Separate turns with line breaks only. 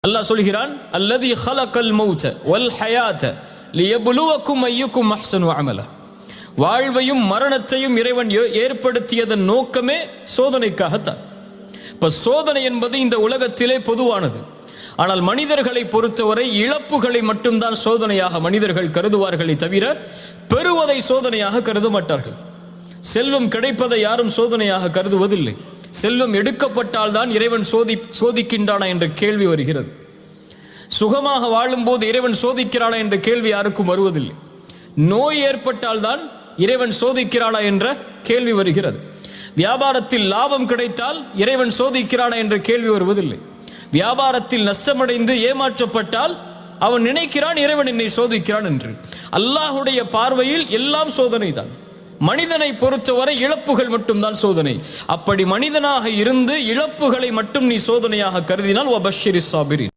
அல்லாஹ் சொல்கிறான், அல்லதி ஹலக்கல் மௌத வல் ஹயாத லியப்லுவக்கும் அய்யுக்கும் அஹ்ஸனு அமல. வாழ்வையும் மரணத்தையும் இறைவன் ஏற்படுத்தியதன் நோக்கமே சோதனைக்காகத்தான். இப்ப சோதனை என்பது இந்த உலகத்திலே பொதுவானது. ஆனால் மனிதர்களை பொறுத்தவரை இழப்புகளை மட்டும்தான் சோதனையாக மனிதர்கள் கருதுவார்களே தவிர பெறுவதை சோதனையாக கருத மாட்டார்கள். செல்வம் கிடைப்பதை யாரும் சோதனையாக கருதுவதில்லை. செல்வம் எடுக்கப்பட்டால் தான் இறைவன் சோதிக்கின்றானா என்ற கேள்வி வருகிறது. சுகமாக வாழும் போது இறைவன் சோதிக்கிறானா என்ற கேள்வி யாருக்கும் வருவதில்லை. நோய் ஏற்பட்டால் தான் இறைவன் சோதிக்கிறானா என்ற கேள்வி வருகிறது. வியாபாரத்தில் லாபம் கிடைத்தால் இறைவன் சோதிக்கிறானா என்ற கேள்வி வருவதில்லை. வியாபாரத்தில் நஷ்டமடைந்து ஏமாற்றப்பட்டால் அவன் நினைக்கிறான் இறைவன் என்னை சோதிக்கிறான் என்று. அல்லாஹுடைய பார்வையில் எல்லாம் சோதனை தான். மனிதனை பொறுத்தவரை இழப்புகள் மட்டும்தான் சோதனை. அப்படி மனிதனாக இருந்து இழப்புகளை மட்டும் நீ சோதனையாக கருதினால் வபஷ்ஷிரிஸ் சாபிரீன்.